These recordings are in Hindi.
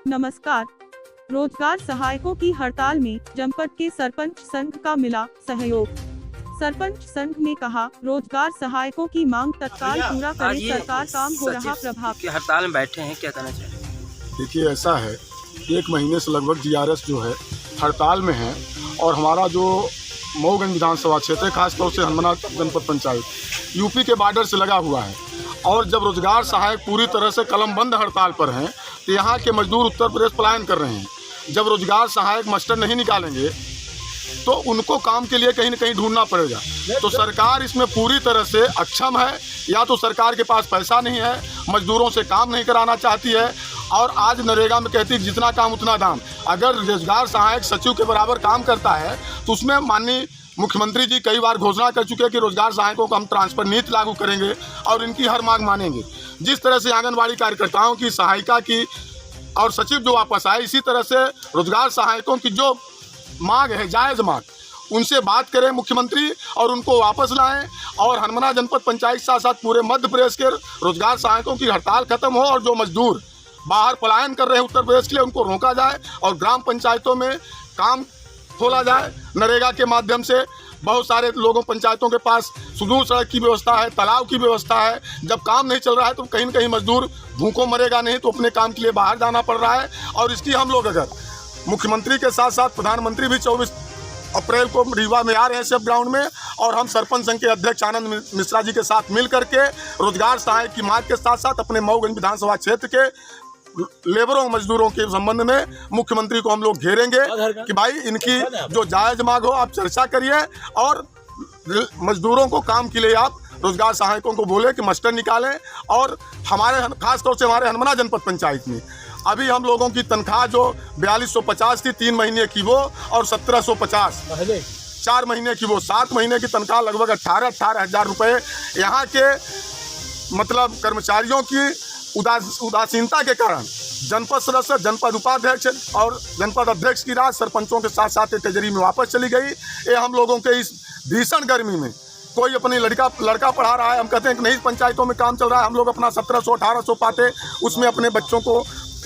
नमस्कार। रोजगार सहायकों की हड़ताल में जनपद के सरपंच संघ का मिला सहयोग। सरपंच संघ ने कहा, रोजगार सहायकों की मांग तत्काल पूरा करे सरकार, काम हो रहा प्रभाव। हड़ताल में बैठे हैं, क्या कहना चाहिए? देखिए, ऐसा है, 1 महीने से लगभग जीआरएस जो है हड़ताल में है और हमारा जो मऊगंज विधानसभा क्षेत्र है, खासतौर से हनुमाना जनपद पंचायत यूपी के बॉर्डर से लगा हुआ है और जब रोजगार सहायक पूरी तरह से कलमबंद हड़ताल पर हैं तो यहाँ के मजदूर उत्तर प्रदेश पलायन कर रहे हैं। जब रोजगार सहायक मास्टर नहीं निकालेंगे तो उनको काम के लिए कहीं न कहीं ढूंढना पड़ेगा। तो सरकार इसमें पूरी तरह से अक्षम है, या तो सरकार के पास पैसा नहीं है, मजदूरों से काम नहीं कराना चाहती है। और आज नरेगा में कहती है जितना काम उतना दाम। अगर रोजगार सहायक सचिव के बराबर काम करता है तो उसमें माननीय मुख्यमंत्री जी कई बार घोषणा कर चुके हैं कि रोजगार सहायकों को हम ट्रांसफर नीति लागू करेंगे और इनकी हर मांग मानेंगे। जिस तरह से आंगनबाड़ी कार्यकर्ताओं की सहायिका की और सचिव जो वापस आए, इसी तरह से रोजगार सहायकों की जो मांग है, जायज़ मांग, उनसे बात करें मुख्यमंत्री और उनको वापस लाएं और हनुमाना जनपद पंचायत के साथ साथ पूरे मध्य प्रदेश के रोजगार सहायकों की हड़ताल खत्म हो और जो मजदूर बाहर पलायन कर रहे हैं उत्तर प्रदेश के लिए, उनको रोका जाए और ग्राम पंचायतों में काम खोला जाए। नरेगा के माध्यम से बहुत सारे लोगों पंचायतों के पास सुदूर सड़क की व्यवस्था है, तालाब की व्यवस्था है। जब काम नहीं चल रहा है तो कहीं न कहीं मजदूर भूखों मरेगा नहीं, तो अपने काम के लिए बाहर जाना पड़ रहा है। और इसकी हम लोग अगर मुख्यमंत्री के साथ साथ प्रधानमंत्री भी 24 अप्रैल को रीवा में आ रहे हैं सेफ ग्राउंड में, और हम सरपंच संघ के अध्यक्ष आनंद मिश्रा जी के साथ मिल करके रोजगार सहायक की मांग के साथ साथ अपने मऊगंज विधानसभा क्षेत्र के लेबरों मजदूरों के संबंध में मुख्यमंत्री को हम लोग घेरेंगे कि भाई इनकी जो जायज़ मांग हो आप चर्चा करिए और मजदूरों को काम के लिए आप रोजगार सहायकों को बोले कि मास्टर निकालें। और हमारे खासतौर से हमारे हनुमाना जनपद पंचायत में अभी हम लोगों की तनख्वाह जो 4250 थी 3 महीने की, वो और 1750 4 महीने की, वो 7 महीने की तनख्वाह लगभग 18 हज़ार रुपये। यहाँ के मतलब कर्मचारियों की उदासीनता के कारण जनपद सदस्य, जनपद उपाध्यक्ष और जनपद अध्यक्ष की राशि सरपंचों के साथ साथ ट्रेजरी में वापस चली गई। ये हम लोगों के इस भीषण गर्मी में कोई अपनी लड़का पढ़ा रहा है, हम कहते हैं कि नहीं पंचायतों में काम चल रहा है, हम लोग अपना 1700-1800 पाते, उसमें अपने बच्चों को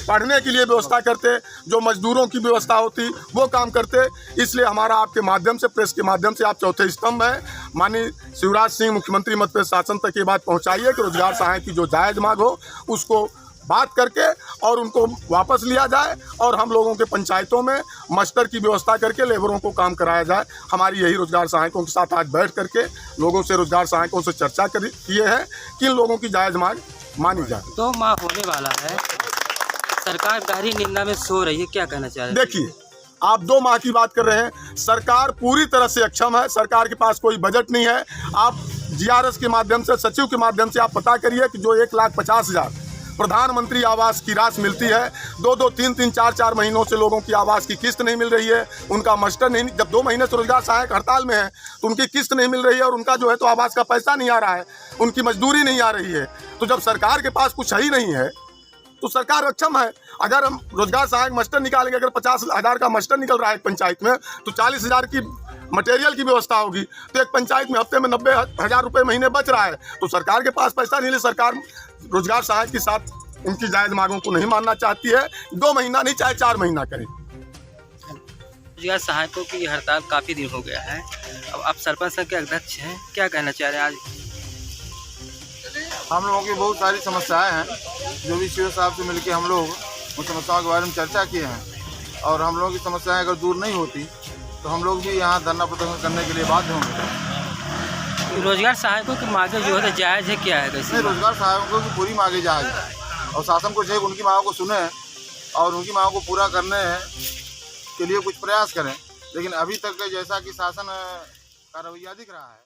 पढ़ने के लिए व्यवस्था करते, जो मजदूरों की व्यवस्था होती वो काम करते। इसलिए हमारा आपके माध्यम से, प्रेस के माध्यम से, आप चौथे स्तंभ हैं, माननीय शिवराज सिंह मुख्यमंत्री मध्य प्रदेश शासन तक ये बात पहुंचाइए कि रोजगार सहायक की जो जायज़ मांग हो उसको बात करके और उनको वापस लिया जाए और हम लोगों के पंचायतों में मास्टर की व्यवस्था करके लेबरों को काम कराया जाए। हमारी यही रोजगार सहायकों के साथ आज बैठ करके लोगों से, रोजगार सहायकों से चर्चा किए हैं कि इन लोगों की जायज़ मांग मानी जाए। 2 माह होने वाला है, सरकार गहरी निंदा में सो रही है, क्या कहना चाह रहे हैं? देखिए, आप 2 माह की बात कर रहे हैं, सरकार पूरी तरह से अक्षम है, सरकार के पास कोई बजट नहीं है। आप जीआरएस के माध्यम से, सचिव के माध्यम से आप पता करिए कि जो 1,50,000 प्रधानमंत्री आवास की राशि मिलती है, 2-2, 3-3, 4-4 महीनों से लोगों की आवास की किस्त नहीं मिल रही है, उनका मास्टर नहीं, जब 2 महीने से रोजगार सहायक हड़ताल में है तो उनकी किस्त नहीं मिल रही है और उनका जो है तो आवास का पैसा नहीं आ रहा है, उनकी मजदूरी नहीं आ रही है। तो जब सरकार के पास कुछ ही नहीं है तो सरकार अक्षम है। अगर हम रोजगार सहायक मास्टर निकालेंगे, अगर 50,000 का मास्टर निकल रहा है एक पंचायत में, तो 40,000 की मटेरियल की व्यवस्था होगी, तो एक पंचायत में हफ्ते में 90,000 रुपये महीने बच रहा है। तो सरकार के पास पैसा नहीं है, सरकार रोजगार सहायक के साथ उनकी जायज़ मांगों को नहीं मानना चाहती है। 2 महीना नहीं, चाहे 4 महीना करें। रोजगार सहायकों की हड़ताल काफ़ी दिन हो गया है, अब आप सरपंच संघ के अध्यक्ष हैं, क्या कहना चाह रहे हैं? आज हम लोगों की बहुत सारी समस्याएं हैं, जो भी सीओ साहब से मिलकर हम लोग उन समस्याओं के बारे में चर्चा किए हैं और हम लोगों की समस्याएं अगर दूर नहीं होती तो हम लोग भी यहाँ धरना प्रदर्शन करने के लिए बाध्य होंगे। रोजगार सहायकों की मांगे जो है जायज़ है, क्या है कैसे? रोजगार सहायकों की पूरी मांगे जायज़ है और शासन को चाहिए उनकी मांगों को सुने और उनकी मांगों को पूरा करने के लिए कुछ प्रयास करें, लेकिन अभी तक जैसा कि शासन का रवैया दिख रहा है।